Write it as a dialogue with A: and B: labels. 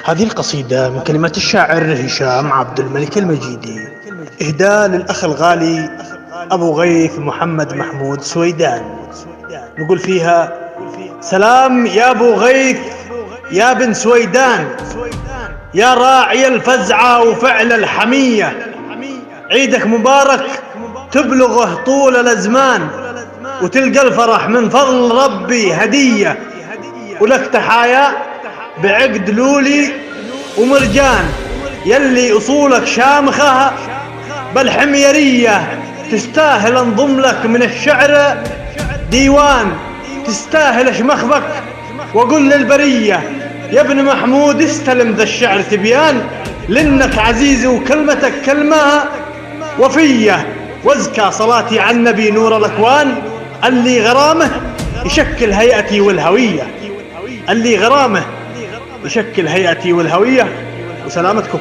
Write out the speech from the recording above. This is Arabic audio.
A: هذه القصيدة من كلمات الشاعر هشام عبد الملك المجيدي، إهداء للأخ الغالي أبو غيث محمد محمود سويدان. نقول فيها: سلام يا أبو غيث يا بن سويدان، يا راعي الفزعة وفعل الحمية، عيدك مبارك تبلغه طول الأزمان، وتلقى الفرح من فضل ربي هدية، ولك تحايا بعقد لولي ومرجان، يلي أصولك شامخة بالحميرية، تستاهل انضم لك من الشعر ديوان، تستاهل اشمخبك وقل للبرية يا ابن محمود استلم ذا الشعر تبيان، لانك عزيزي وكلمتك كلمة وفية، وازكى صلاتي على النبي نور الاكوان، اللي غرامه يشكل هيئتي والهوية، اللي غرامه يشكل هيئتي والهوية. وسلامتكم.